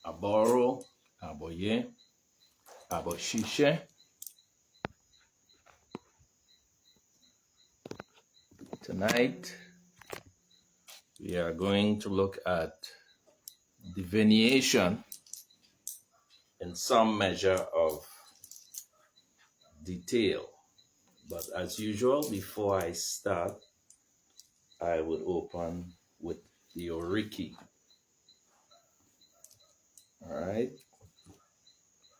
Aboro, Aboye, Aboshishe. Tonight, we are going to look at divination in some measure of detail. But as usual, before I start, I would open with the Oriki. All right.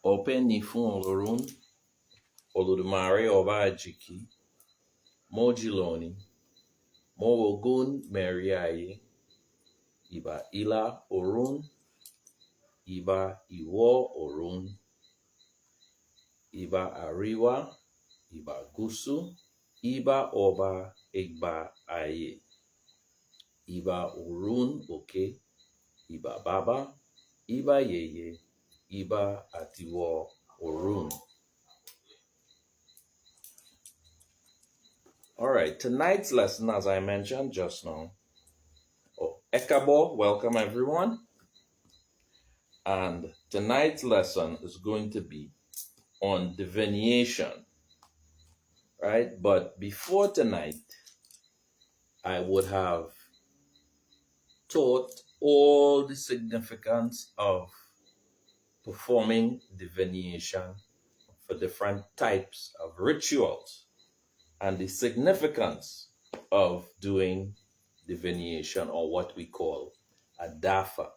Open Nifun Olorun, Oludumare Oba Ajiki, Mojiloni, Mowogun Meriaye, Iba Ila Orun, Iba Iwo Orun, Iba Ariwa, Iba Gusu, Iba Oba Igba Aye, Iba Orun Oke, Iba Baba, Iba Yeye, Iba Atiwo Orun. All right, tonight's lesson, as I mentioned just now, Ekabo, welcome everyone. And tonight's lesson is going to be on divination, right? But before tonight, I would have taught all the significance of performing divination for different types of rituals and the significance of doing divination, or what we call a dafa.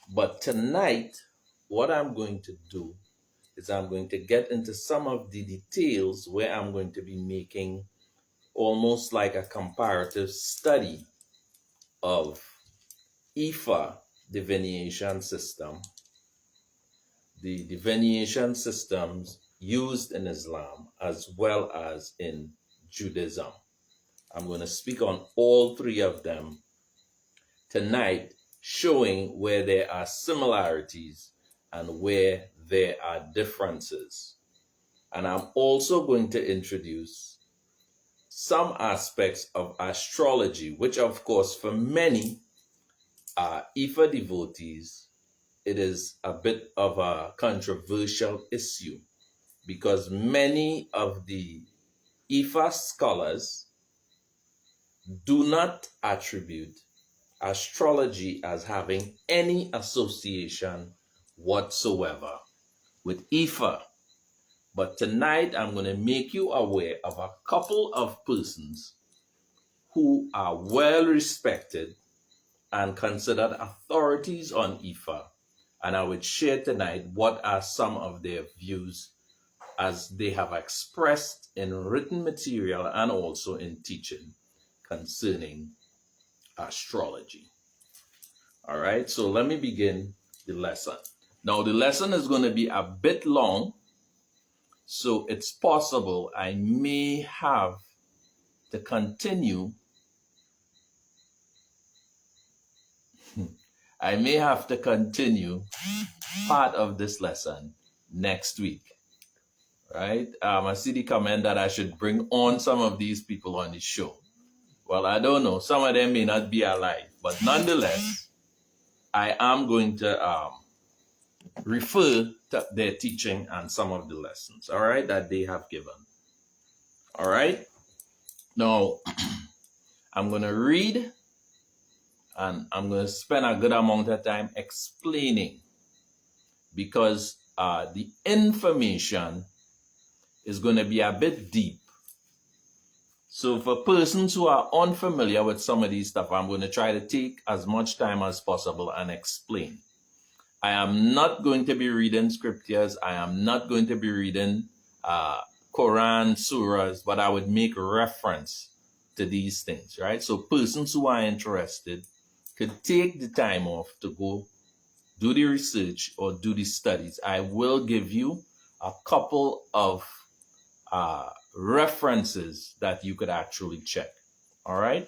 But tonight, what I'm going to do is I'm going to get into some of the details where I'm going to be making almost like a comparative study of Ifa divination system, the divination systems used in Islam as well as in Judaism. I'm going to speak on all three of them tonight, showing where there are similarities and where there are differences. And I'm also going to introduce some aspects of astrology, which of course for many Ifa devotees, it is a bit of a controversial issue because many of the Ifa scholars do not attribute astrology as having any association whatsoever with Ifa. But tonight I'm going to make you aware of a couple of persons who are well respected and considered authorities on Ifa. And I would share tonight what are some of their views as they have expressed in written material and also in teaching concerning astrology. All right, so let me begin the lesson. Now, the lesson is going to be a bit long, so it's possible I may have to continue. I may have to continue part of this lesson next week, right? I see the comment that I should bring on some of these people on the show. Well, I don't know. Some of them may not be alive, but nonetheless, I am going to refer to their teaching and some of the lessons, all right, that they have given. All right. Now, I'm going to read and I'm going to spend a good amount of time explaining because the information is going to be a bit deep. So for persons who are unfamiliar with some of these stuff, I'm going to try to take as much time as possible and explain. I am not going to be reading scriptures. I am not going to be reading Quran, surahs, but I would make reference to these things, right? So persons who are interested could take the time off to go do the research or do the studies. I will give you a couple of references that you could actually check. All right.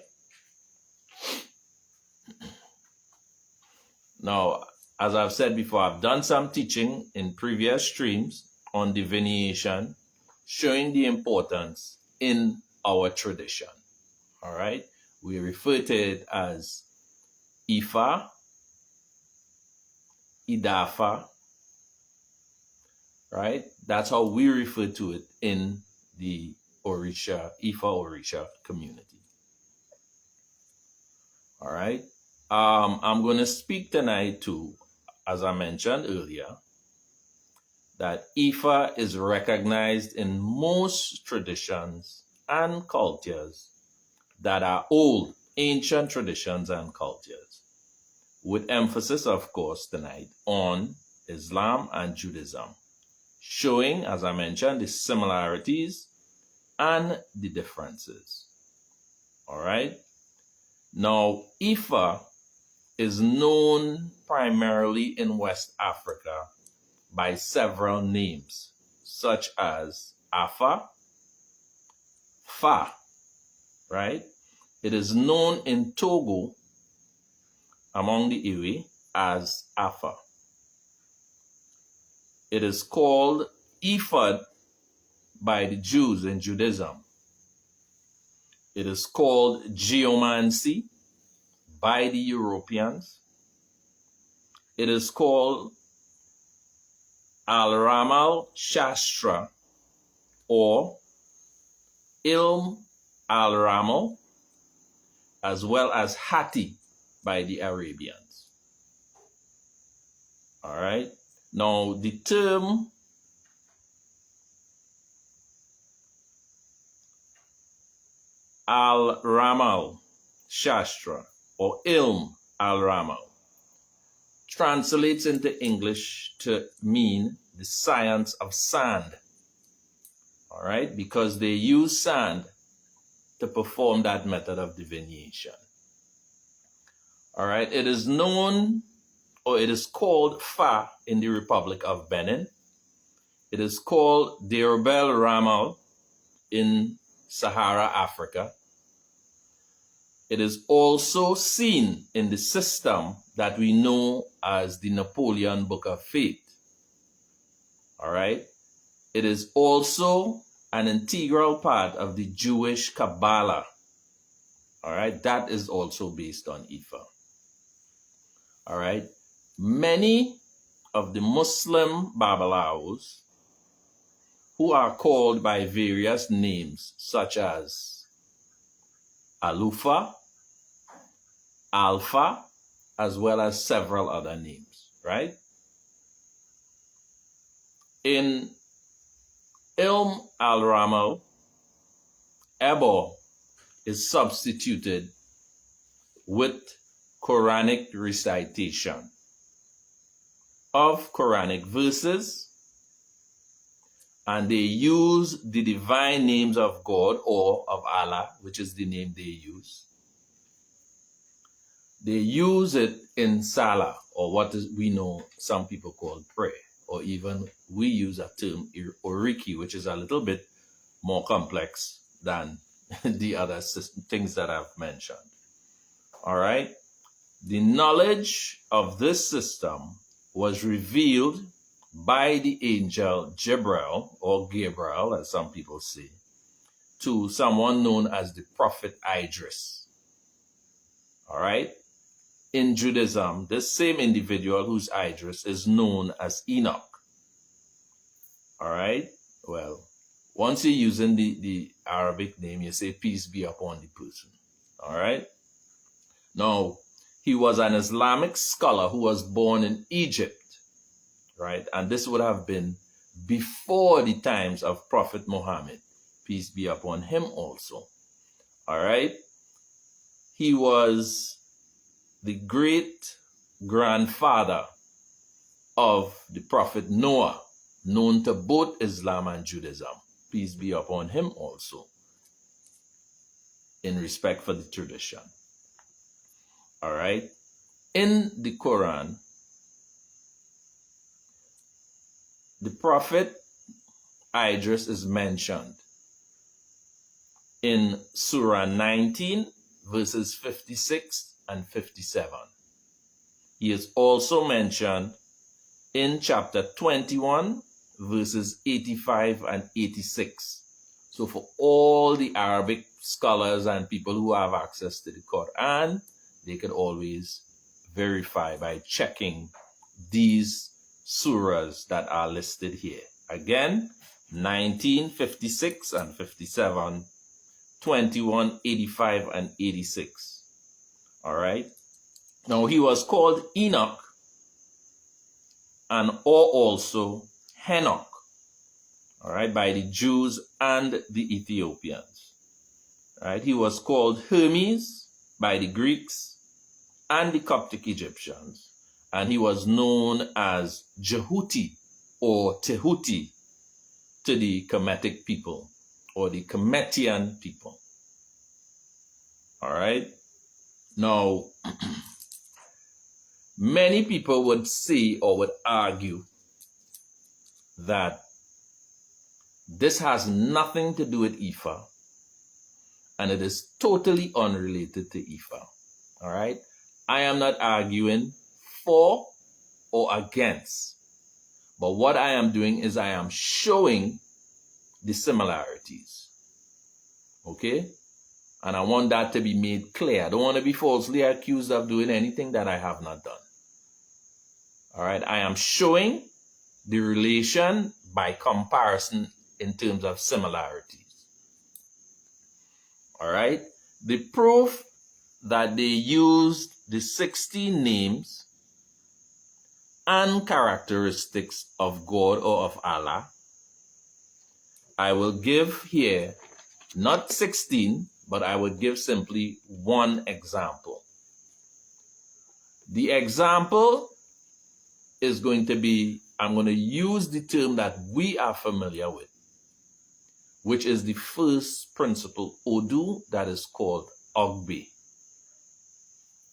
Now, as I've said before, I've done some teaching in previous streams on divination, showing the importance in our tradition. All right. We refer to it as Ifa, Idafa, right? That's how we refer to it in the Orisha, Ifa Orisha community. All right. I'm going to speak tonight to, as I mentioned earlier, that Ifa is recognized in most traditions and cultures that are old, ancient traditions and cultures, with emphasis, of course, tonight on Islam and Judaism, showing, as I mentioned, the similarities and the differences. All right. Now, Ifa is known primarily in West Africa by several names, such as Afa, Fa, right? It is known in Togo among the Iwi as Afa. It is called Ephod by the Jews in Judaism. It is called Geomancy by the Europeans. It is called al-Raml Shastra or al-Raml, as well as Hati by the Arabians. All right. Now, the term al-Raml Shastra or al-Raml translates into English to mean the science of sand. All right, because they use sand to perform that method of divination. All right, it is known, or it is called Fa in the Republic of Benin. It is called al-Raml in Sahara, Africa. It is also seen in the system that we know as the Napoleon Book of Faith. All right. It is also an integral part of the Jewish Kabbalah. All right. That is also based on Ifa. All right. Many of the Muslim Babalawos, who are called by various names such as Alufa, Alpha, as well as several other names, right? In al-Raml, Ebo is substituted with Quranic recitation of Quranic verses, and they use the divine names of God or of Allah, which is the name they use. They use it in Salah, or what we know some people call prayer, or even we use a term Oriki, which is a little bit more complex than the other things that I've mentioned. All right. The knowledge of this system was revealed by the angel Gabriel, or Gabriel, as some people say, to someone known as the Prophet Idris. All right. In Judaism, this same individual who's Idris is known as Enoch. All right. Well, once you're using the Arabic name, you say peace be upon the person. All right. Now, he was an Islamic scholar who was born in Egypt. Right. And this would have been before the times of Prophet Muhammad. Peace be upon him also. All right. He was the great grandfather of the Prophet Noah, known to both Islam and Judaism. Peace be upon him also, in respect for the tradition. All right. In the Quran, the Prophet Idris is mentioned in Surah 19, verses 56 and 57. He is also mentioned in chapter 21, verses 85 and 86. So for all the Arabic scholars and people who have access to the Quran, they can always verify by checking these surahs that are listed here. Again, 19, 56 and 57, 21, 85 and 86. All right. Now he was called Enoch and or also Enoch, all right, by the Jews and the Ethiopians. All right. He was called Hermes by the Greeks and the Coptic Egyptians. And he was known as Jehuti or Tehuti to the Kemetic people or the Kemetian people. All right. Now, many people would say or would argue that this has nothing to do with Ifa and it is totally unrelated to Ifa. All right. I am not arguing for or against, but what I am doing is I am showing the similarities. Okay? And I want that to be made clear. I don't want to be falsely accused of doing anything that I have not done. All right? I am showing the relation by comparison in terms of similarities. All right? The proof that they used the 16 names and characteristics of God or of Allah, I will give here not 16, but I would give simply one example. The example is going to be, I'm going to use the term that we are familiar with, which is the first principle Odu that is called Ogbe.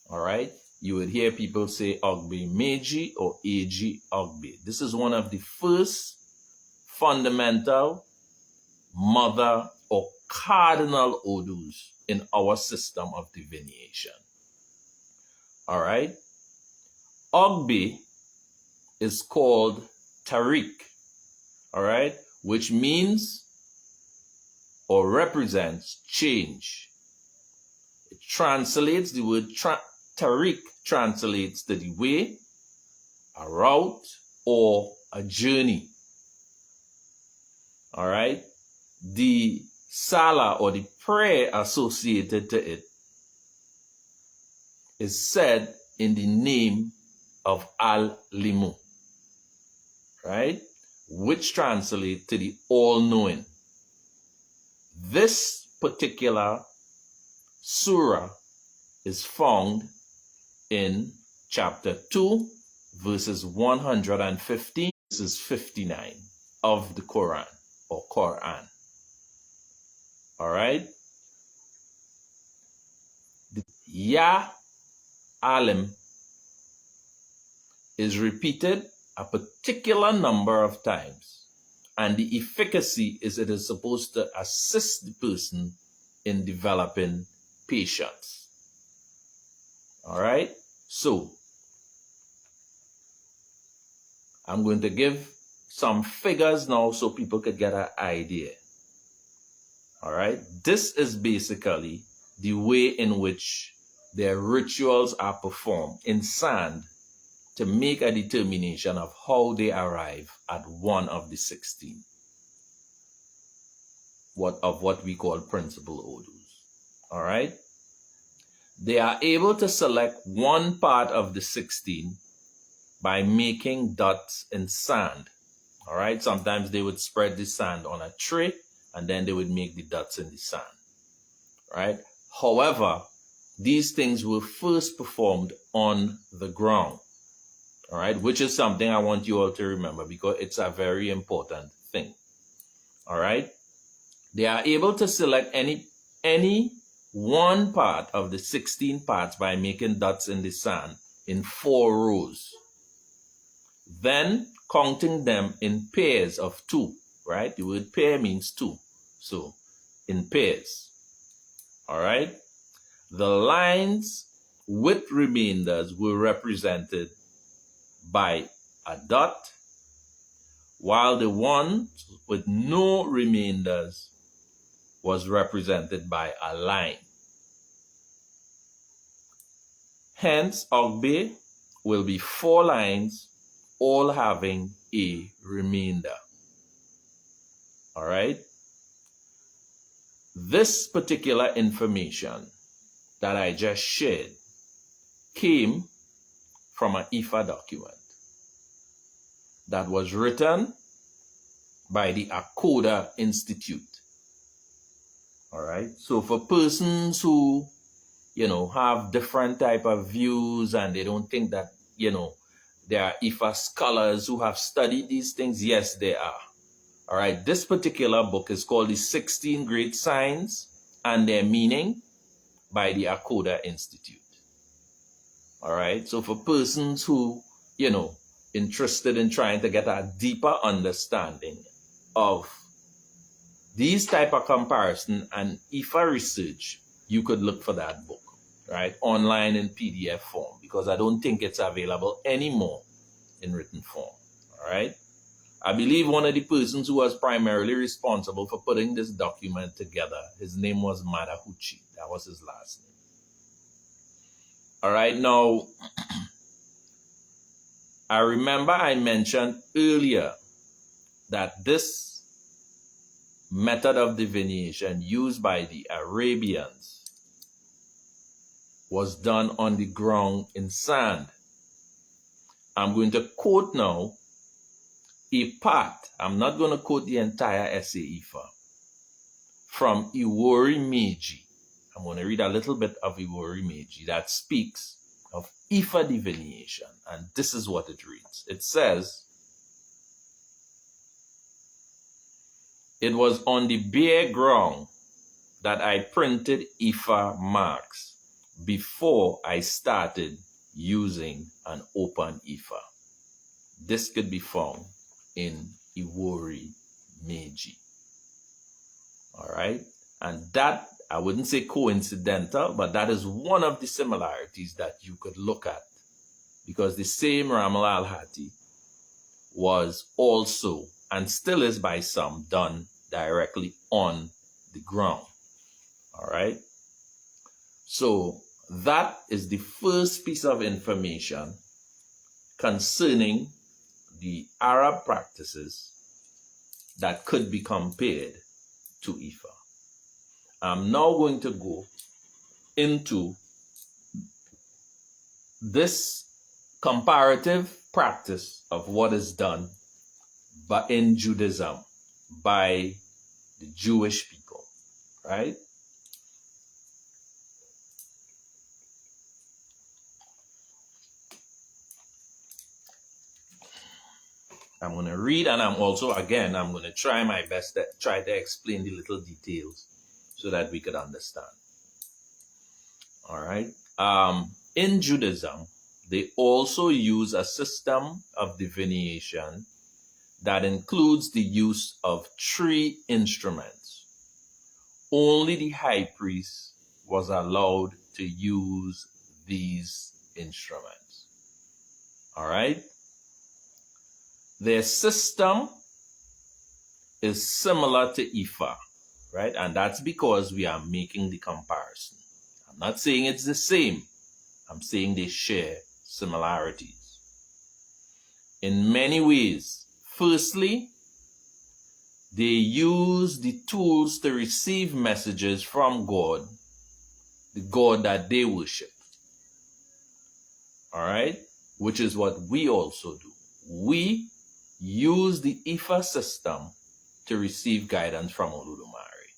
All right? You would hear people say Ogbe Meji or Eji Ogbe. This is one of the first fundamental mother or cardinal Odus in our system of divination. All right? Ogbe is called Tariq, all right? Which means or represents change. It translates, the word Tariq translates to the way, a route, or a journey. All right? The Salah or the prayer associated to it is said in the name of Al-Limu, right? Which translates to the all-knowing. This particular surah is found in chapter 2, verses 115, verses 59 of the Quran or Quran. All right? The Ya Alim is repeated a particular number of times, and the efficacy is it is supposed to assist the person in developing patience. All right? So, I'm going to give some figures now so people could get an idea. All right? This is basically the way in which their rituals are performed in sand to make a determination of how they arrive at one of the 16 what we call principal odus. All right? They are able to select one part of the 16 by making dots in sand. All right? Sometimes they would spread the sand on a tray and then they would make the dots in the sand. Right? However, these things were first performed on the ground. All right? Which is something I want you all to remember because it's a very important thing. All right? They are able to select any one part of the 16 parts by making dots in the sand in 4 rows. Then counting them in pairs of 2, right? The word pair means 2. So, in pairs. All right? The lines with remainders were represented by a dot, while the one with no remainders was represented by a line. Hence, Ogbe will be 4 lines all having a remainder. All right? This particular information that I just shared came from an Ifa document that was written by the Akoda Institute. All right? So for persons who, have different type of views and they don't think that, there are Ifa scholars who have studied these things, yes, there are. All right? This particular book is called The 16 Great Signs and Their Meaning by the Akoda Institute. All right? So for persons who, interested in trying to get a deeper understanding of these type of comparison and Ifa research, you could look for that book, right? Online in PDF form, because I don't think it's available anymore in written form, all right? I believe one of the persons who was primarily responsible for putting this document together, his name was Madahuchi. That was his last name. All right, now, I remember I mentioned earlier that this method of divination used by the Arabians was done on the ground in sand. I'm going to quote now a part, I'm not going to quote the entire essay Ifa, from Iwori Meiji. I'm going to read a little bit of Iwori Meiji that speaks of Ifa divination, and this is what it reads. It says, "It was on the bare ground that I printed Ifa marks before I started using an open Ifa." This could be found in Iwori Meiji. All right? And that, I wouldn't say coincidental, but that is one of the similarities that you could look at, because the same al-Raml al-Hati was also, and still is by some, done directly on the ground. All right? So that is the first piece of information concerning the Arab practices that could be compared to Ifa. I'm now going to go into this comparative practice of what is done in Judaism by the Jewish people, right? I'm going to read, and I'm going to try my best to try to explain the little details so that we could understand. All right. In Judaism, they also use a system of divination that includes the use of 3 instruments. Only the high priest was allowed to use these instruments. All right. Their system is similar to Ifa, right? And that's because we are making the comparison. I'm not saying it's the same. I'm saying they share similarities in many ways. Firstly, they use the tools to receive messages from God, the God that they worship. All right? Which is what we also do. We use the Ifa system to receive guidance from Oludumare.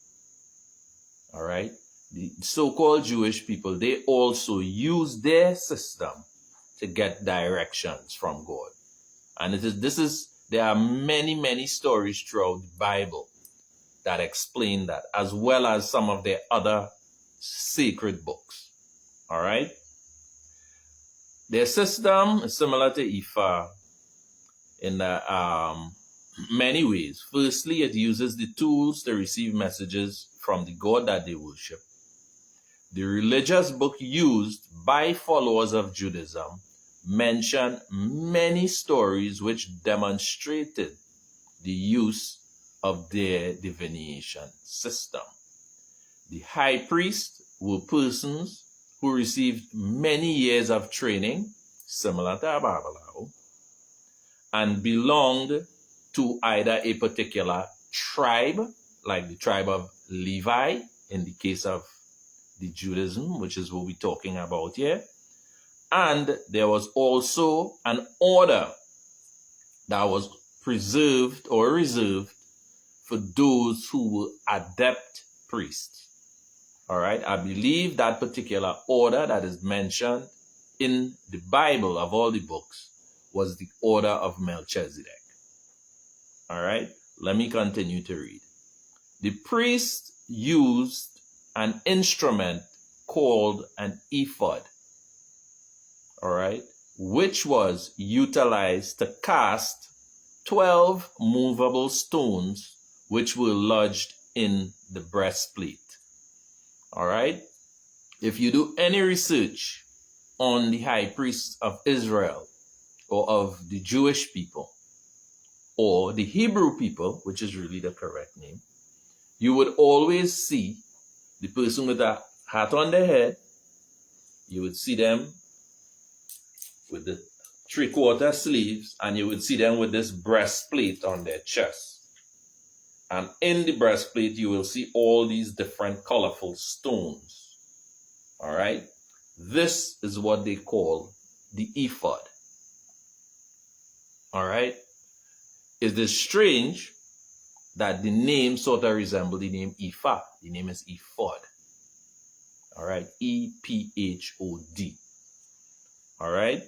All right? The so-called Jewish people, they also use their system to get directions from God. And there are many, many stories throughout the Bible that explain that, as well as some of their other sacred books. All right? Their system is similar to Ifa in many ways. Firstly, it uses the tools to receive messages from the God that they worship. The religious book used by followers of Judaism mention many stories which demonstrated the use of their divination system. The high priests were persons who received many years of training, similar to Babalawos, and belonged to either a particular tribe, like the tribe of Levi, in the case of the Judaism, which is what we're talking about here. And there was also an order that was preserved or reserved for those who were adept priests. All right, I believe that particular order that is mentioned in the Bible of all the books was the order of Melchizedek. All right, let me continue to read. The priest used an instrument called an ephod, all right, which was utilized to cast 12 movable stones which were lodged in the breastplate. All right, if you do any research on the high priests of Israel or of the Jewish people or the Hebrew people, which is really the correct name, you would always see the person with a hat on their head. You would see them with the 3/4 sleeves, and you would see them with this breastplate on their chest. And in the breastplate, you will see all these different colorful stones. All right? This is what they call the ephod. All right? It is strange that the name sort of resembles the name Ifa. The name is Ephod. All right? E-P-H-O-D. All right?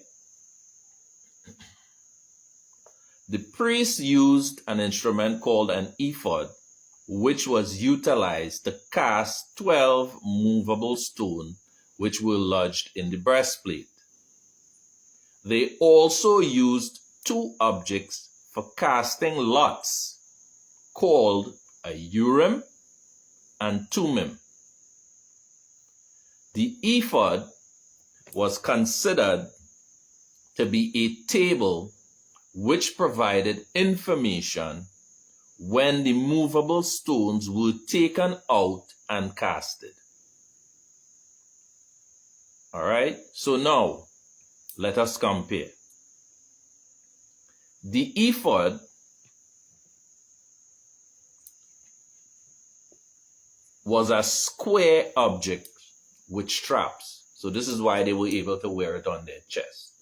The priest used an instrument called an ephod, which was utilized to cast 12 movable stones which were lodged in the breastplate. They also used 2 objects for casting lots, called a Urim and Thummim. The ephod was considered to be a table which provided information when the movable stones were taken out and casted. All right, so now let us compare. The ephod was a square object with straps. So this is why they were able to wear it on their chest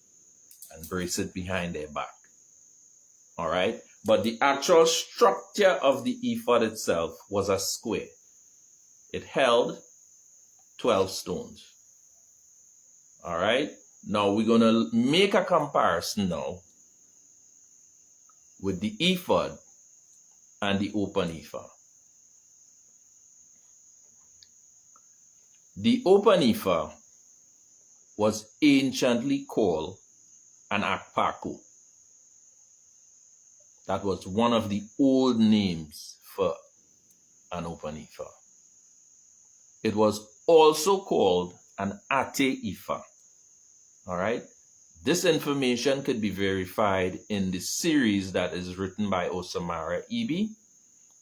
and brace it behind their back. All right, but the actual structure of the ephod itself was a square. It held 12 stones. All right, now we're going to make a comparison now with the ephod and the open ephah. The open ephah was anciently called an akpaku. That was one of the old names for an open ephah. It was also called an ate ephah. All right. This information could be verified in the series that is written by Osamara Ibi,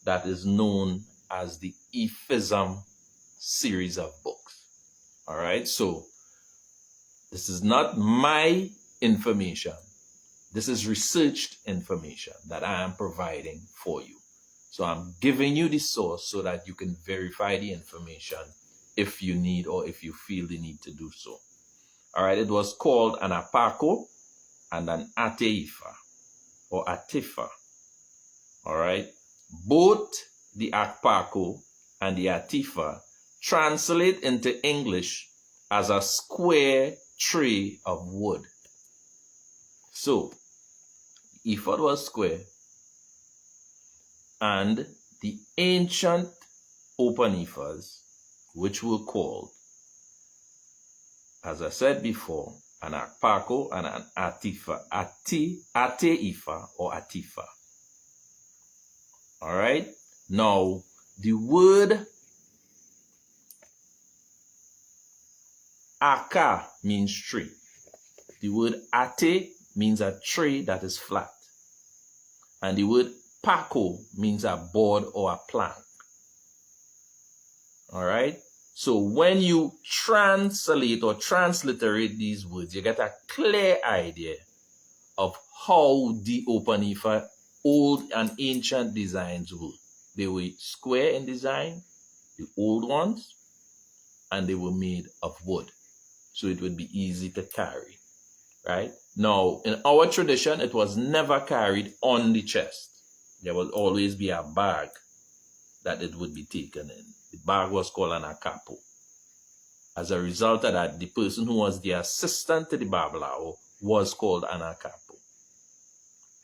that is known as the Ephism series of books. All right. So this is not my information. This is researched information that I am providing for you. So I'm giving you the source so that you can verify the information if you need or if you feel the need to do so. All right, it was called an apako and an ateifa or atifa. All right, both the apako and the atifa translate into English as a square tray of wood. So, the ephod was square, and the ancient open ephahs, which were called, as I said before, an akpako and an atifa, ateifa or atifa. All right. Now, the word aka means tree. The word ate means a tray that is flat. And the word pako means a board or a plank. All right. So when you translate or transliterate these words, you get a clear idea of how the open Ifa old and ancient designs were. They were square in design, the old ones, and they were made of wood. So it would be easy to carry, right? Now, in our tradition, it was never carried on the chest. There would always be a bag that it would be taken in. The bag was called an akapo. As a result of that, the person who was the assistant to the Babalawo was called an akapo.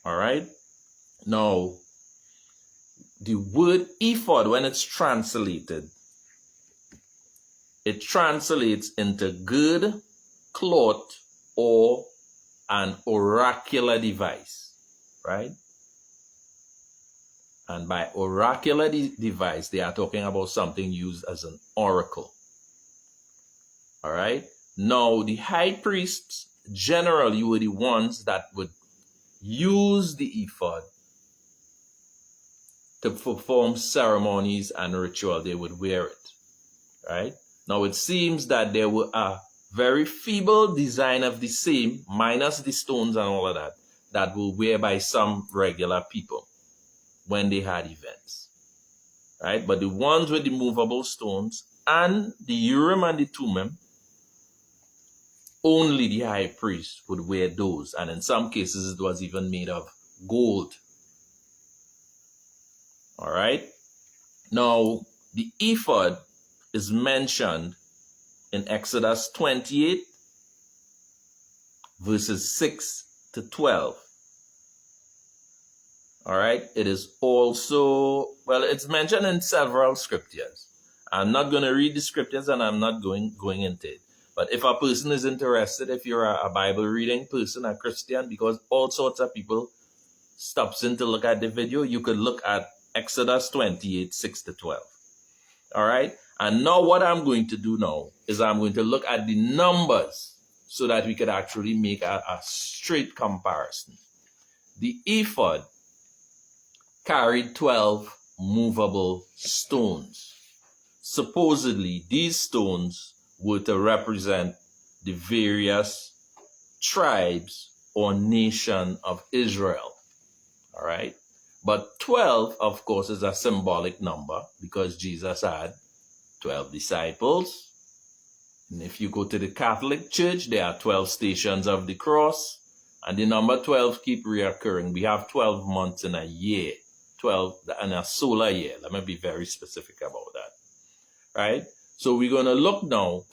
All right? Now, the word ephod, when it's translated, it translates into good, cloth, or an oracular device, right? And by oracular device, they are talking about something used as an oracle. All right? Now, the high priests generally were the ones that would use the ephod to perform ceremonies and ritual. They would wear it, right? Now, it seems that there were a very feeble design of the same, minus the stones and all of that, that were wear by some regular people when they had events, right? But the ones with the movable stones and the Urim and the Thummim, only the high priest would wear those. And in some cases, it was even made of gold. All right? Now, the ephod is mentioned in Exodus 28, verses 6 to 12. All right? It is also, well, it's mentioned in several scriptures. I'm not going to read the scriptures and I'm not going into it. But if a person is interested, if you're a Bible reading person, a Christian, because all sorts of people stops in to look at the video, you could look at Exodus 28, 6 to 12. All right? And now what I'm going to do now is I'm going to look at the numbers so that we could actually make a straight comparison. The ephod carried 12 movable stones. Supposedly, these stones were to represent the various tribes or nation of Israel. All right? But 12, of course, is a symbolic number because Jesus had 12 disciples. And if you go to the Catholic Church, there are 12 stations of the cross. And the number 12 keep reoccurring. We have 12 months in a year. 12 in a solar year. Let me be very specific about that. Right? So we're going to look now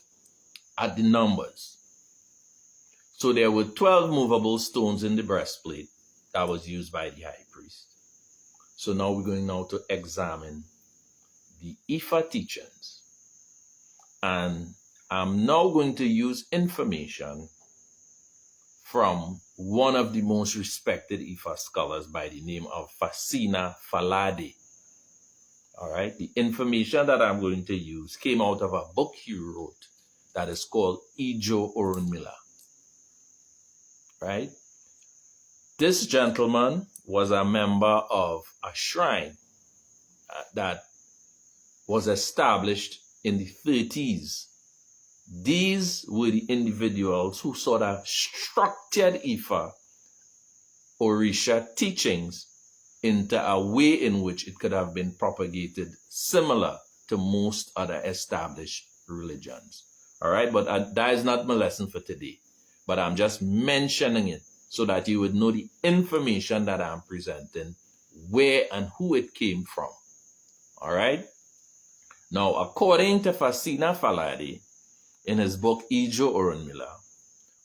at the numbers. So there were 12 movable stones in the breastplate that was used by the high priest. So now we're going now to examine the Ifa teachings. And I'm now going to use information from one of the most respected Ifa scholars by the name of Fasina Falade. All right, the information that I'm going to use came out of a book he wrote that is called Angel Gabriel. Right? This gentleman was a member of a shrine that was established in the 30s. These were the individuals who sort of structured Ifa Orisha teachings into a way in which it could have been propagated similar to most other established religions. All right, but that is not my lesson for today. But I'm just mentioning it so that you would know the information that I'm presenting, where and who it came from. All right? Now, according to Fasina Falade, in his book Angel Gabriel,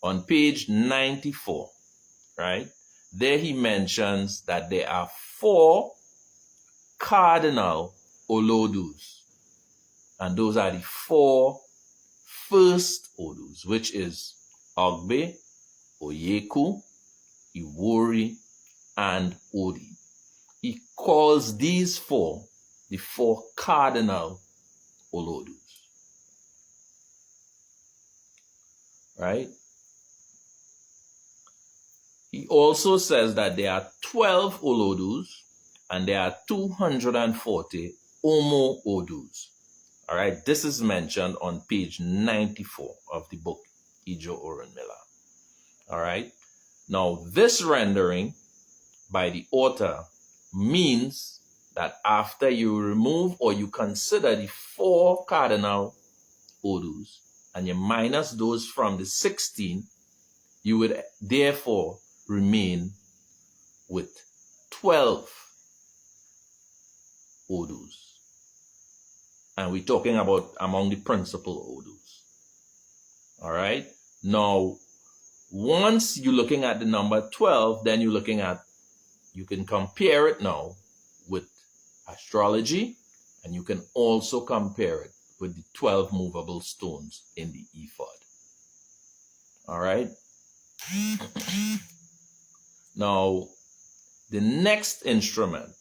on page 94, right, there he mentions that there are 4 cardinal olodus. And those are the 4 first odus, which is Ogbe, Oyeku, Iwori, and Odi. He calls these 4 the 4 cardinal olodus. Right? He also says that there are 12 olodus and there are 240 Omo odus. All right, this is mentioned on page 94 of the book Angel Gabriel. All right. Now, this rendering by the author means that after you remove or you consider the 4 cardinal odus and you minus those from the 16, you would therefore remain with 12 odus. And we're talking about among the principal odus. All right. Now, once you're looking at the number 12, then you're looking at, you can compare it now with astrology, and you can also compare it with the 12 movable stones in the Ephod. All right. Now, the next instrument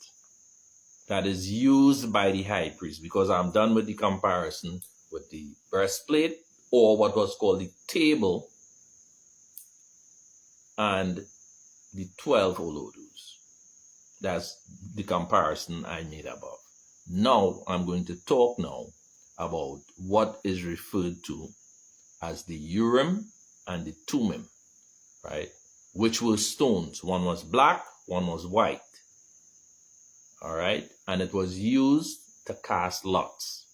that is used by the high priest, because I'm done with the comparison with the breastplate, or what was called the table, and the 12 olodus. That's the comparison I made above. Now, I'm going to talk now about what is referred to as the Urim and the Thummim, right? Which were stones. One was black, one was white. All right? And it was used to cast lots.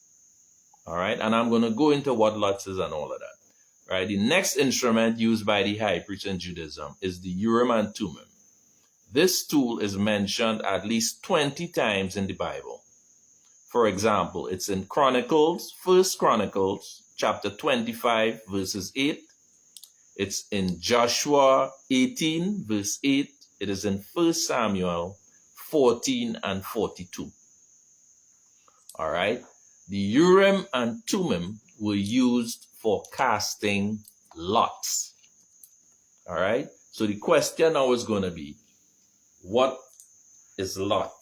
All right? And I'm going to go into what lots is and all of that. Right? The next instrument used by the high priest in Judaism is the Urim and Thummim. This tool is mentioned at least 20 times in the Bible. For example, it's in Chronicles, 1 Chronicles, chapter 25, verses 8. It's in Joshua 18, verse 8. It is in 1 Samuel 14 and 42. All right. The Urim and Thummim were used for casting lots. All right. So the question now is going to be, what is Lot?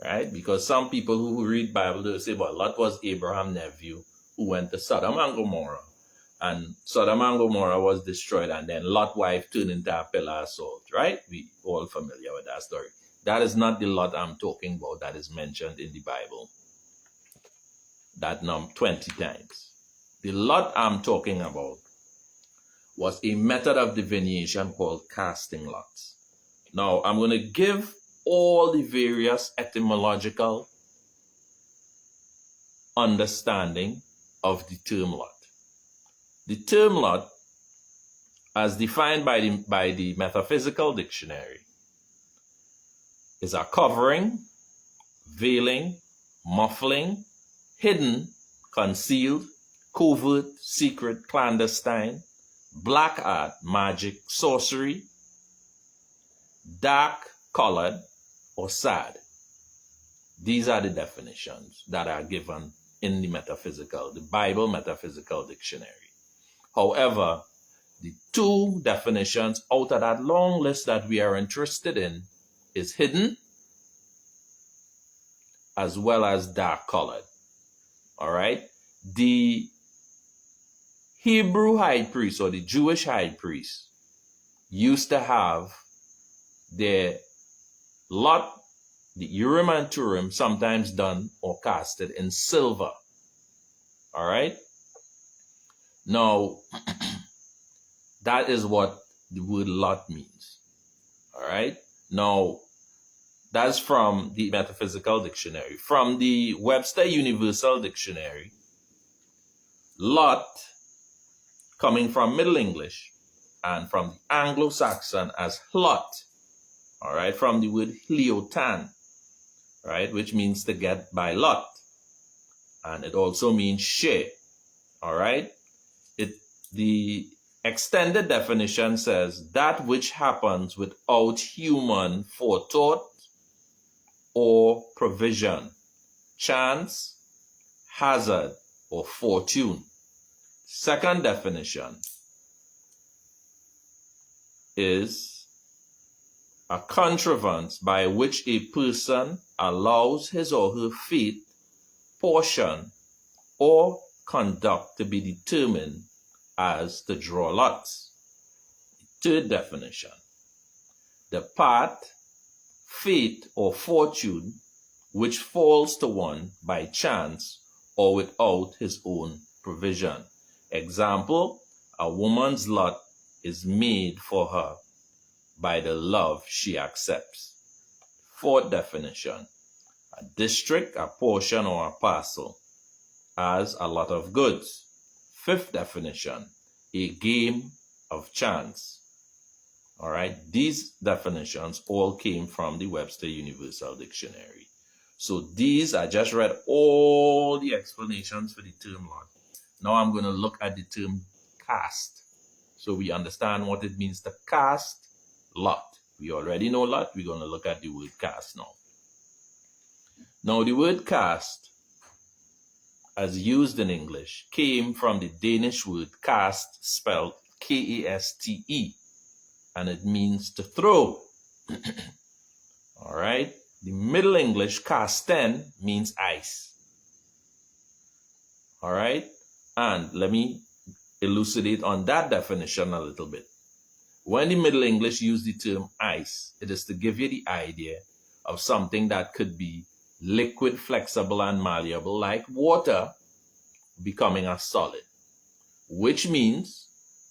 Right? Because some people who read Bible, they say, well, Lot was Abraham's nephew who went to Sodom and Gomorrah. And Sodom and Gomorrah was destroyed, and then Lot's wife turned into a pillar of salt, right? We all familiar with that story. That is not the Lot I'm talking about that is mentioned in the Bible. That 20 times. The Lot I'm talking about was a method of divination called casting lots. Now, I'm going to give all the various etymological understanding of the term lot. The term lot, as defined by the Metaphysical Dictionary, is a covering, veiling, muffling, hidden, concealed, covert, secret, clandestine, black art, magic, sorcery, dark, colored, or sad. These are the definitions that are given in the Bible Metaphysical Dictionary. However, the 2 definitions out of that long list that we are interested in is hidden as well as dark colored. All right. The Hebrew high priest or the Jewish high priest used to have their lot, the Urim and Thummim, sometimes done or casted in silver. All right. Now, that is what the word lot means. All right. Now, that's from the Metaphysical Dictionary. From the Webster Universal Dictionary, lot, coming from Middle English and from the Anglo-Saxon as hlot, all right, from the word hliotan, right, which means to get by lot. And it also means share, all right. The extended definition says that which happens without human forethought or provision, chance, hazard, or fortune. Second definition is a contrivance by which a person allows his or her fate, portion, or conduct to be determined as to draw lots. Third definition, the part, fate, or fortune which falls to one by chance or without his own provision. Example, a woman's lot is made for her by the love she accepts. Fourth definition, a district, a portion, or a parcel as a lot of goods. Fifth definition, a game of chance. All right, these definitions all came from the Webster Universal Dictionary. So these, I just read all the explanations for the term lot. Now I'm going to look at the term cast, so we understand what it means to cast lot. We already know lot. We're going to look at the word cast now. Now the word cast, as used in English, came from the Danish word cast, spelled K-A-S-T-E, and it means to throw. All right. The Middle English casten means ice. All right. And let me elucidate on that definition a little bit. When the Middle English use the term ice, it is to give you the idea of something that could be liquid, flexible, and malleable, like water becoming a solid, which means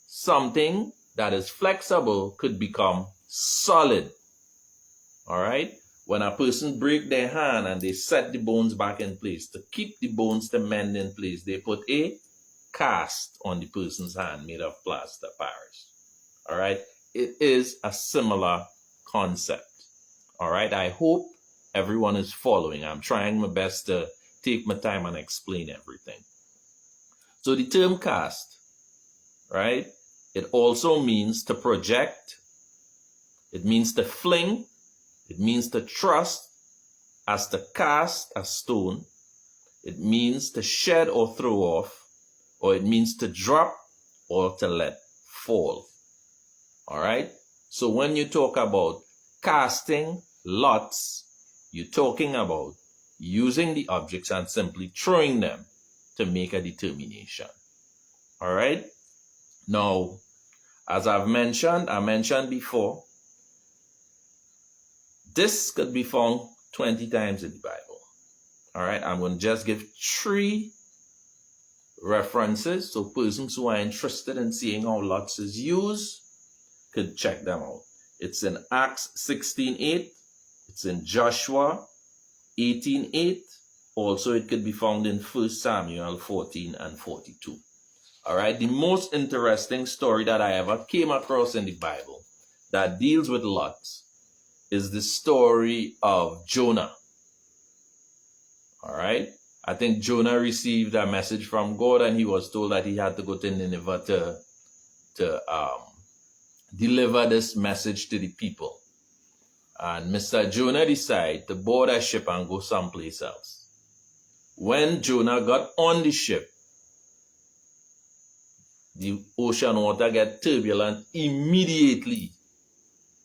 something that is flexible could become solid. All right. When a person break their hand and they set the bones back in place, to keep the bones to mend in place, they put a cast on the person's hand made of plaster Paris. All right. It is a similar concept. All right. I hope everyone is following. I'm trying my best to take my time and explain everything. So the term cast, right? It also means to project. It means to fling. It means to thrust, as to cast a stone. It means to shed or throw off, or it means to drop or to let fall. All right? So when you talk about casting lots, you're talking about using the objects and simply throwing them to make a determination. All right? Now, as I mentioned before, this could be found 20 times in the Bible. All right, I'm going to just give 3 references so persons who are interested in seeing how lots is used could check them out. It's in Acts 16:8. It's in Joshua 18:8. Also, it could be found in 1 Samuel 14 and 42. All right, the most interesting story that I ever came across in the Bible that deals with lots is the story of Jonah. All right. I think Jonah received a message from God and he was told that he had to go to Nineveh to deliver this message to the people. And Mr. Jonah decided to board a ship and go someplace else. When Jonah got on the ship, the ocean water got turbulent immediately.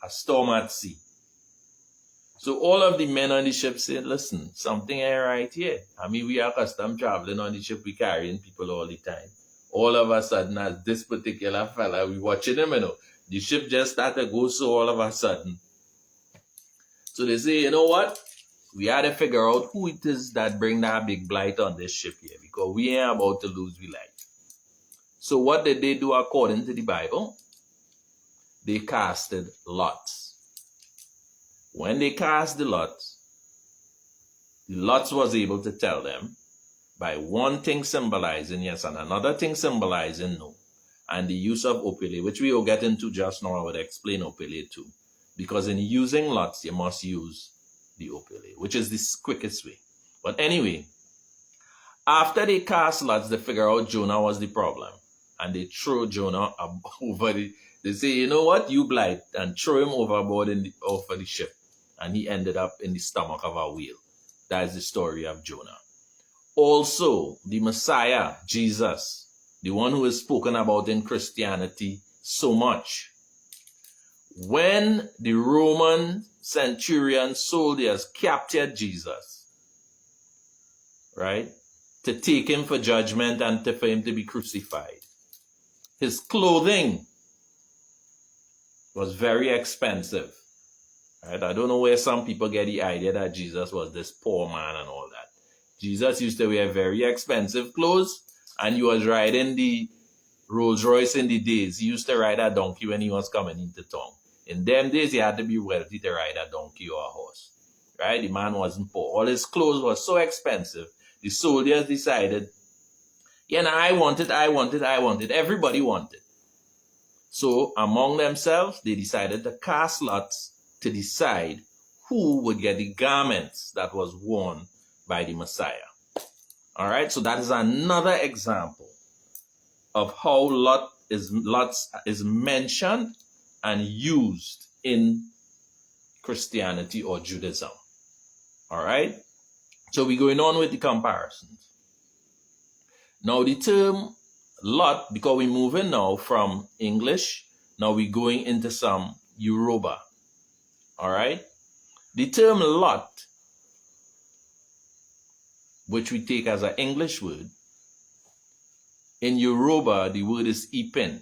A storm at sea. So all of the men on the ship said, listen, something ain't right here. I mean, we are accustomed traveling on the ship, we carrying people all the time. All of a sudden, as this particular fella, we watching him, you know, the ship just started to go so all of a sudden. So they say, you know what? We had to figure out who it is that bring that big blight on this ship here, because we ain't about to lose we life. So what did they do according to the Bible? They casted lots. When they cast the lots was able to tell them by one thing symbolizing yes and another thing symbolizing no, and the use of opele, which we will get into just now. I would explain opele too, because in using lots you must use the opele, which is the quickest way. But anyway, after they cast lots, they figure out Jonah was the problem, and they throw Jonah over they say, you know what, you blight, and throw him overboard off of the ship. And he ended up in the stomach of a whale. That is the story of Jonah. Also, the Messiah, Jesus, the one who is spoken about in Christianity so much. When the Roman centurion soldiers captured Jesus, right, to take him for judgment and for him to be crucified, his clothing was very expensive. Right? I don't know where some people get the idea that Jesus was this poor man and all that. Jesus used to wear very expensive clothes, and he was riding the Rolls Royce in the days. He used to ride a donkey when he was coming into town. In them days, you had to be wealthy to ride a donkey or a horse, right? The man wasn't poor. All his clothes were so expensive. The soldiers decided, I want it. Everybody wanted. So among themselves, they decided to cast lots to decide who would get the garments that was worn by the Messiah. All right, so that is another example of how lots is mentioned and used in Christianity or Judaism. All right, so we're going on with the comparisons. Now the term lot, because we're moving now from English, now we're going into some Yoruba. All right, the term lot, which we take as an English word, in Yoruba, the word is ipin.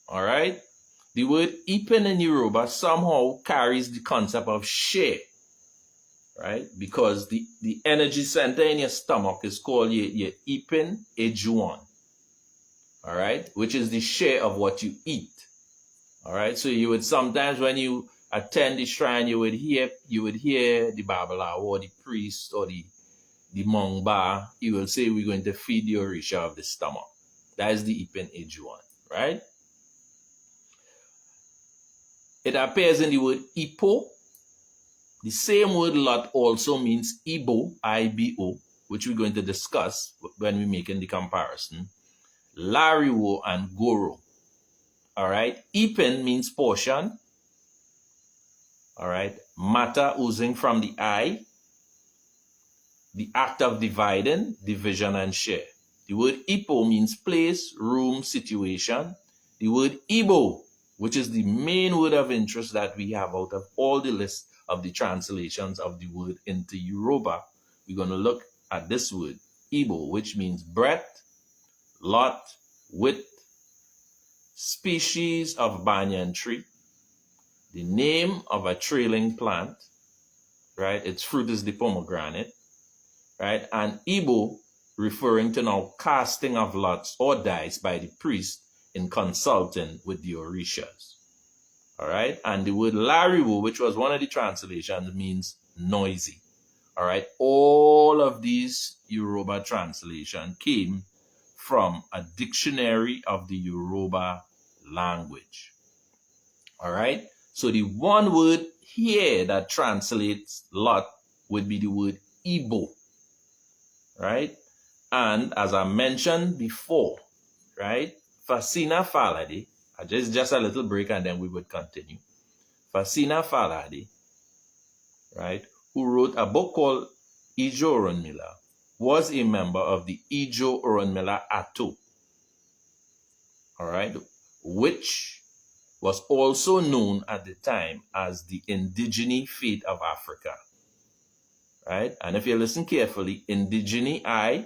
All right? The word ipin in Yoruba somehow carries the concept of share, right? Because the energy center in your stomach is called your ipin ejuan, all right? Which is the share of what you eat, all right? So you would sometimes, when you attend the shrine, you would hear the Babalawos or the priest or the Mongba. He will say, we're going to feed the Orisha of the stomach. That is the ipin ejuan, right? It appears in the word Ipo. The same word lot also means Ibo, I-B-O, which we're going to discuss when we're making the comparison. Lariwo and Goro. All right. Ipin means portion. All right. Matter oozing from the eye. The act of dividing, division, and share. The word Ipo means place, room, situation. The word Ibo, which is the main word of interest that we have out of all the list of the translations of the word into Yoruba, we're going to look at this word, Ibo, which means breadth, lot, width, species of banyan tree, the name of a trailing plant, right? Its fruit is the pomegranate, right? And Ibo, referring to now casting of lots or dice by the priest in consulting with the Orishas. All right. And the word Lariwo, which was one of the translations, means noisy. All right. All of these Yoruba translation came from a dictionary of the Yoruba language. All right. So the one word here that translates lot would be the word Ibo. Right. And as I mentioned before, right, Fasina Falade, just a little break and then we would continue. Fasina Falade, right, who wrote a book called Ijo Oronmila, was a member of the Ijo Oronmila Ato, all right, which was also known at the time as the Indigene Faith of Africa, right? And if you listen carefully, Indigene I,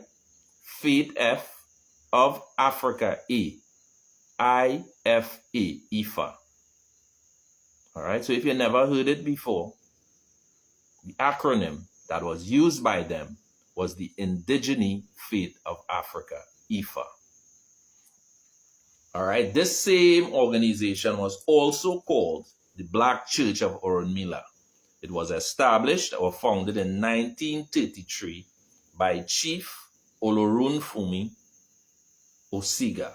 Faith F, of Africa A, IFA, Ifa. All right, so if you never heard it before, the acronym that was used by them was the Indigene Faith of Africa, Ifa. All right, this same organization was also called the Black Church of Oronmila. It was established or founded in 1933 by Chief Olorunfunmi Osiga.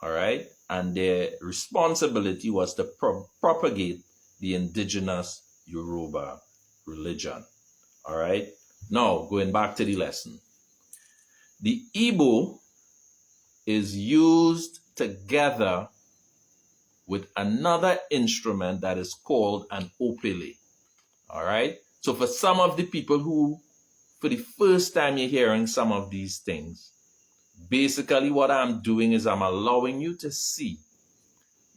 All right, and their responsibility was to propagate the indigenous Yoruba religion. All right, now going back to the lesson. The Igbo is used together with another instrument that is called an opele. All right, so for some of the people who, for the first time you're hearing some of these things, basically what I'm doing is I'm allowing you to see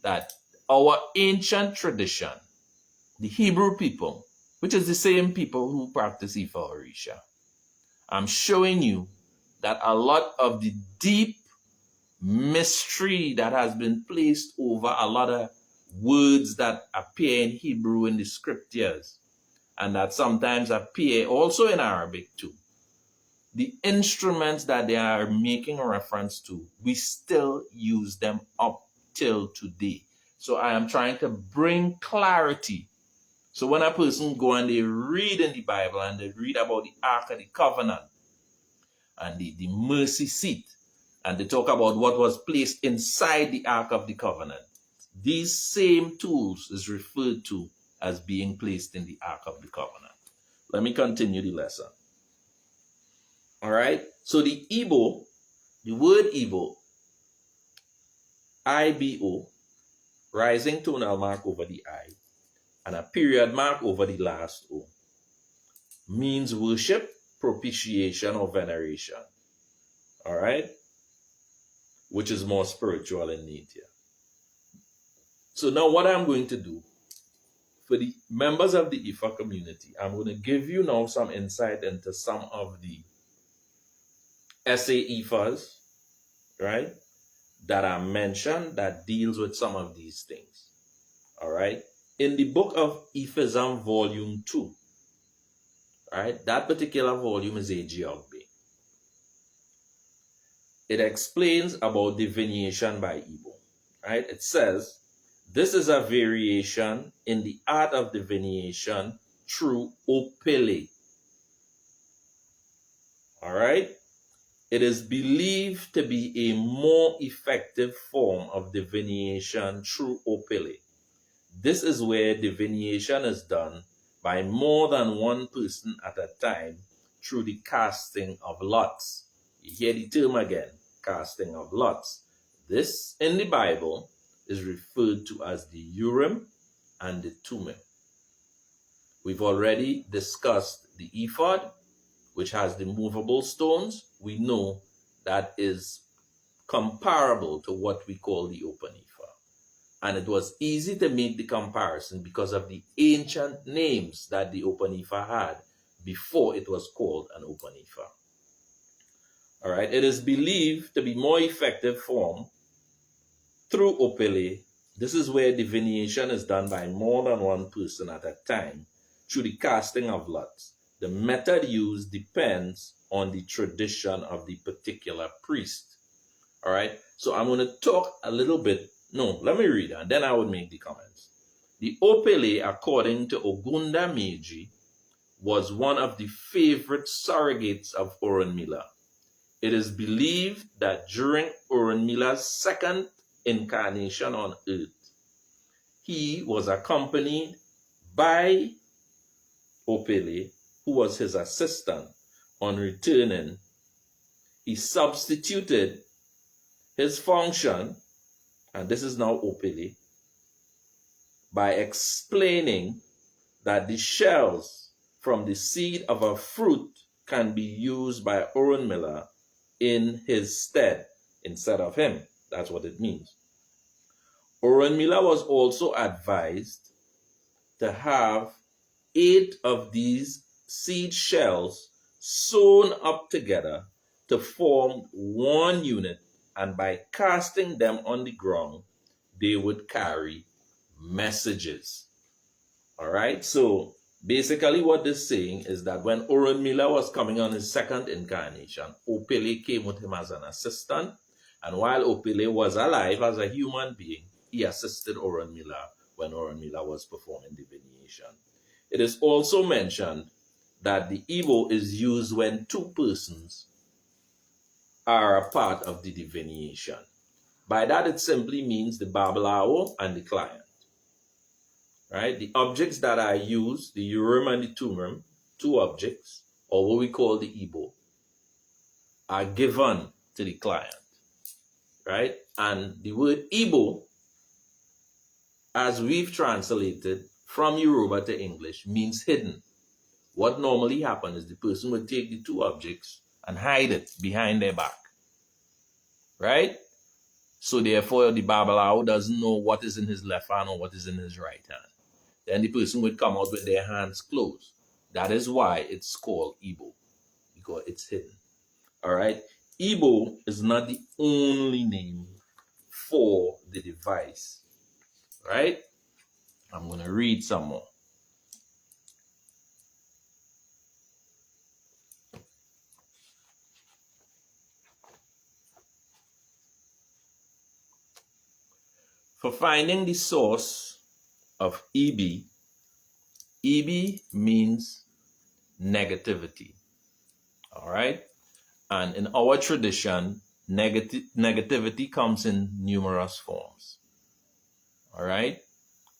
that our ancient tradition, the Hebrew people, which is the same people who practice Ifa Orisha, I'm showing you that a lot of the deep mystery that has been placed over a lot of words that appear in Hebrew in the scriptures and that sometimes appear also in Arabic too, the instruments that they are making reference to, we still use them up till today. So I am trying to bring clarity. So when a person go and they read in the Bible and they read about the Ark of the Covenant and the mercy seat, and they talk about what was placed inside the Ark of the Covenant, these same tools is referred to as being placed in the Ark of the Covenant. Let me continue the lesson. All right. So the Igbo, the word Igbo, IBO, rising tonal mark over the I, and a period mark over the last O, means worship, propitiation, or veneration. All right. Which is more spiritual in nature. So now what I'm going to do, for the members of the Ifa community, I'm going to give you now some insight into some of the essay Ifas, right, that are mentioned that deals with some of these things. All right. In the book of Ifism, volume 2, right, that particular volume is a geography. It explains about divination by Igbo, right? It says, this is a variation in the art of divination through opele. All right? It is believed to be a more effective form of divination through opele. This is where divination is done by more than one person at a time through the casting of lots. You hear the term again, casting of lots. This in the Bible is referred to as the Urim and the Thummim. We've already discussed the Ephod, which has the movable stones. We know that is comparable to what we call the open Ifa. And it was easy to make the comparison because of the ancient names that the open Ifa had before it was called an open Ifa. All right, it is believed to be more effective form through opele. This is where divination is done by more than one person at a time through the casting of lots. The method used depends on the tradition of the particular priest. All right, so I'm going to talk a little bit. No, let me read and then I would make the comments. The opele, according to Ogunda Meiji, was one of the favorite surrogates of Orunmila. It is believed that during Orunmila's second incarnation on earth, he was accompanied by Opele, who was his assistant. On returning, he substituted his function, and this is now Opele, by explaining that the shells from the seed of a fruit can be used by Orunmila in his stead instead of him. That's what it means. Orunmila was also advised to have 8 of these seed shells sewn up together to form one unit, and by casting them on the ground, they would carry messages. All right, so basically what this is saying is that when Orunmila was coming on his second incarnation, Opele came with him as an assistant, and while Opele was alive as a human being, he assisted Orunmila when Orunmila was performing divination. It is also mentioned that the Igbo is used when 2 persons are a part of the divination. By that, it simply means the Babalawo and the client. Right? The objects that are used, the Urim and the Thummim, 2 objects, or what we call the Igbo, are given to the client. Right? And the word Igbo, as we've translated from Yoruba to English, means hidden. What normally happens is the person would take the 2 objects and hide it behind their back. Right? So therefore, the Babalawo doesn't know what is in his left hand or what is in his right hand. Then the person would come out with their hands closed. That is why it's called Igbo, because it's hidden. All right? Igbo is not the only name for the device. Right? I'm going to read some more. For finding the source of EB, EB means negativity. All right? And in our tradition, negativity comes in numerous forms. All right?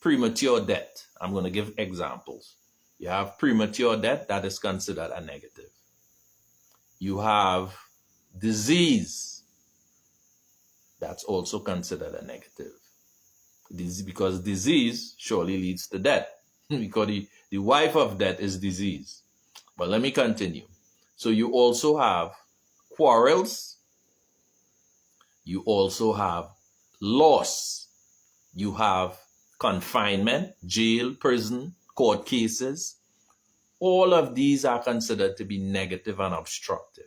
Premature death. I'm going to give examples. You have premature death, that is considered a negative. You have disease, that's also considered a negative. Because disease surely leads to death. Because the wife of death is disease. But let me continue. So you also have quarrels. You also have loss. You have confinement, jail, prison, court cases. All of these are considered to be negative and obstructive.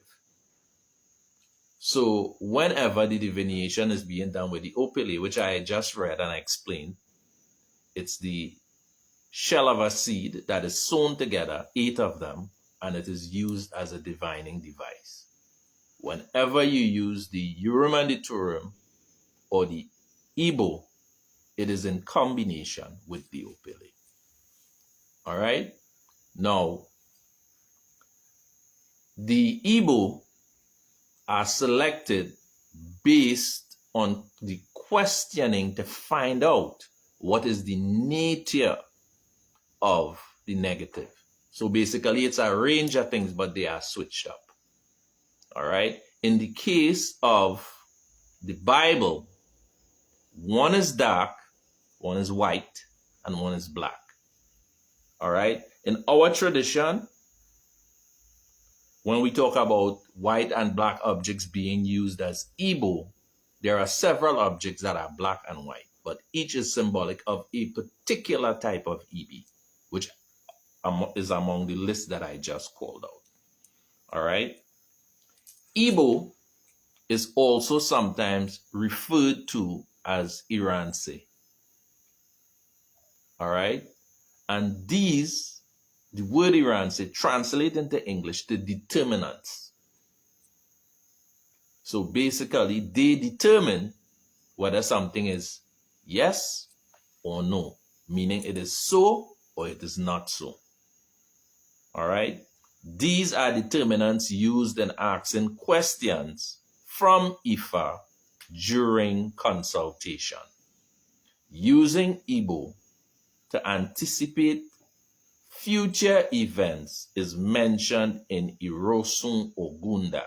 So whenever the divination is being done with the opale, which I just read and explained, it's the shell of a seed that is sewn together, 8 of them, and it is used as a divining device. Whenever you use the Urim and the Thummim or the Ebo, it is in combination with the opale. All right? Now, the Ebo are selected based on the questioning to find out what is the nature of the negative. So basically, it's a range of things, but they are switched up. All right? In the case of the Bible, one is dark, one is white, and one is black. All right? In our tradition, when we talk about white and black objects being used as Ebo, there are several objects that are black and white, but each is symbolic of a particular type of EB, which is among the list that I just called out. All right? Ebo is also sometimes referred to as Iranse. All right? And these, the word Iranse, translate into English to determinants. So basically, they determine whether something is yes or no, meaning it is so or it is not so. All right? These are determinants used in asking questions from Ifa during consultation. Using Ebo to anticipate future events is mentioned in Irosun Ogunda,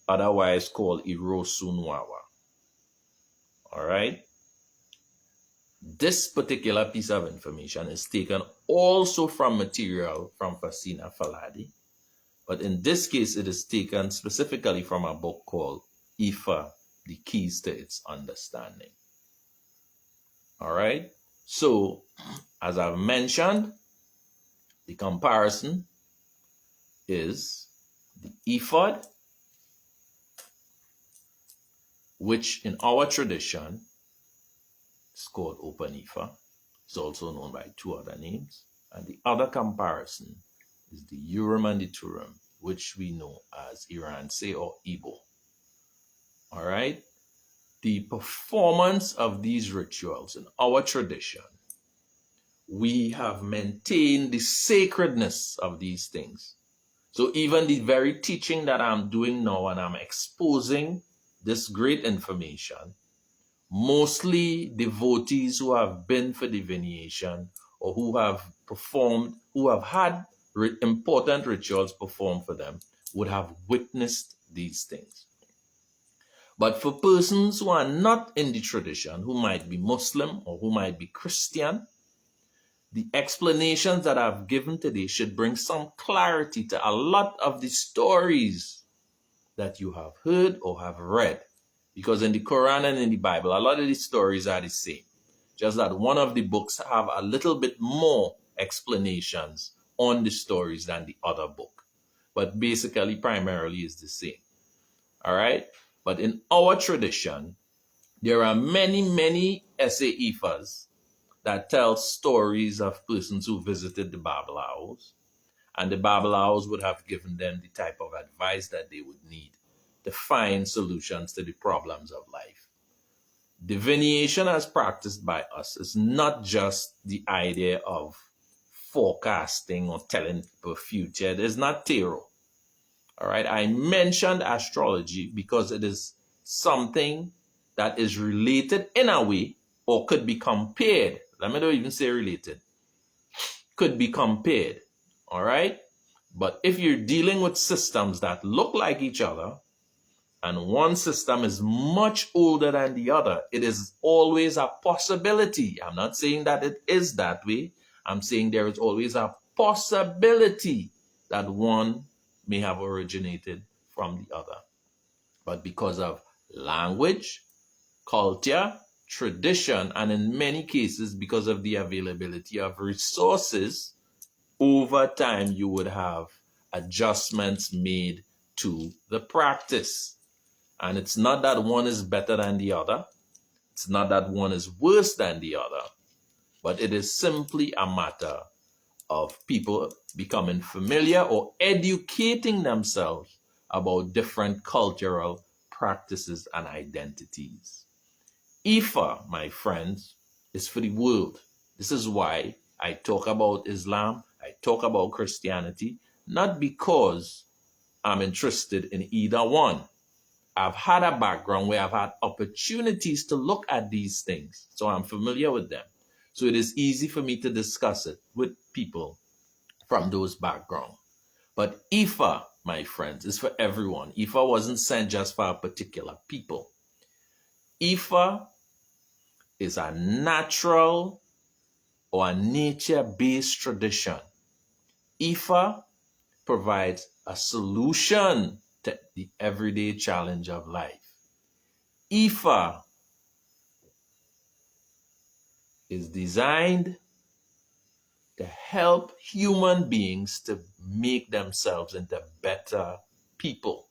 otherwise called Irosun Wawa. All right? This particular piece of information is taken also from material from Fasina Faladi, but in this case, it is taken specifically from a book called Ifa, The Keys to Its Understanding. All right? So, as I've mentioned, the comparison is the Ephod, which in our tradition is called Open Ifa. It's also known by 2 other names. And the other comparison is the Urim and the Thummim, which we know as Iranse or Ebo. All right? The performance of these rituals in our tradition, we have maintained the sacredness of these things. So even the very teaching that I'm doing now and I'm exposing this great information, mostly devotees who have been for divination or who have performed, who have had important rituals performed for them, would have witnessed these things. But for persons who are not in the tradition, who might be Muslim or who might be Christian, the explanations that I've given today should bring some clarity to a lot of the stories that you have heard or have read. Because in the Quran and in the Bible, a lot of these stories are the same. Just that one of the books have a little bit more explanations on the stories than the other book. But basically, primarily, is the same. All right? But in our tradition, there are many Ifas that tell stories of persons who visited the Babalawos. And the Babalawos would have given them the type of advice that they would need to find solutions to the problems of life. Divination as practiced by us is not just the idea of forecasting or telling people future. It is not tarot. All right. I mentioned astrology because it is something that is related in a way or could be compared. Let me not even say related. Could be compared. All right. But if you're dealing with systems that look like each other, and one system is much older than the other, it is always a possibility. I'm not saying that it is that way. I'm saying there is always a possibility that one may have originated from the other. But because of language, culture, tradition, and in many cases, because of the availability of resources, over time you would have adjustments made to the practice. And it's not that one is better than the other. It's not that one is worse than the other. But it is simply a matter of people becoming familiar or educating themselves about different cultural practices and identities. Ifa, my friends, is for the world. This is why I talk about Islam, I talk about Christianity, not because I'm interested in either one. I've had a background where I've had opportunities to look at these things, so I'm familiar with them. So it is easy for me to discuss it with people from those backgrounds. But Ifa, my friends, is for everyone. Ifa wasn't sent just for a particular people. Ifa is a natural or a nature-based tradition. Ifa provides a solution to the everyday challenge of life. Ifa is designed to help human beings to make themselves into better people.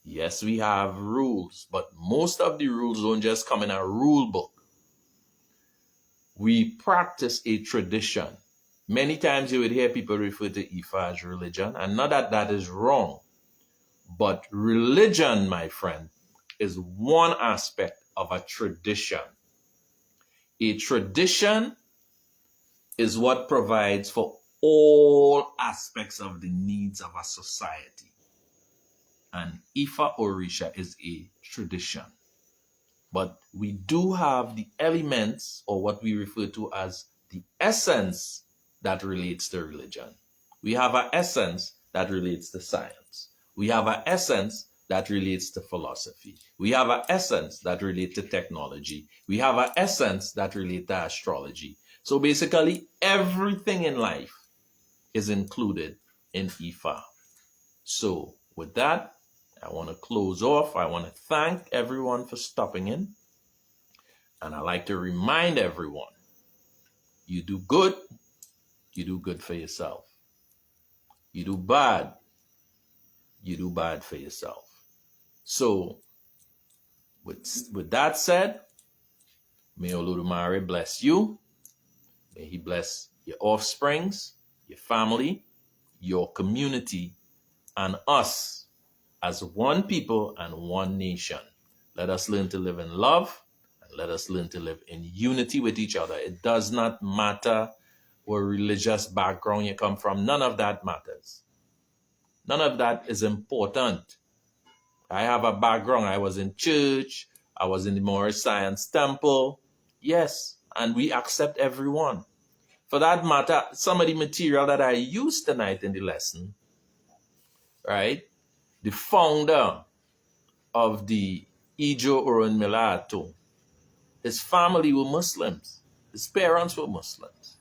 Yes, we have rules, but most of the rules don't just come in a rule book. We practice a tradition. Many times you would hear people refer to Ifa as religion, and not that that is wrong, but religion, my friend, is one aspect of a tradition. A tradition is what provides for all aspects of the needs of a society. And Ifa Orisha is a tradition. But we do have the elements, or what we refer to as the essence, that relates to religion. We have an essence that relates to science. We have an essence that relates to philosophy. We have an essence that relates to technology. We have an essence that relates to astrology. So basically, everything in life is included in Ifa. So with that, I want to close off. I want to thank everyone for stopping in. And I like to remind everyone, you do good for yourself. You do bad for yourself. So with that said, may Olodumare bless you. May he bless your offsprings, your family, your community, and us as one people and one nation. Let us learn to live in love, and let us learn to live in unity with each other. It does not matter what religious background you come from. None of that matters. None of that is important. I have a background. I was in church. I was in the Moorish Science Temple. Yes, and we accept everyone. For that matter, some of the material that I used tonight in the lesson, right? The founder of the Ijo Urim, his family were Muslims. His parents were Muslims.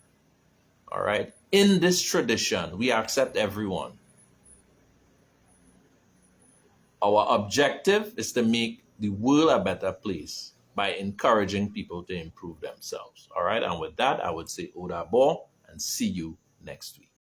All right? In this tradition, we accept everyone. Our objective is to make the world a better place by encouraging people to improve themselves. All right? And with that, I would say Odabo and see you next week.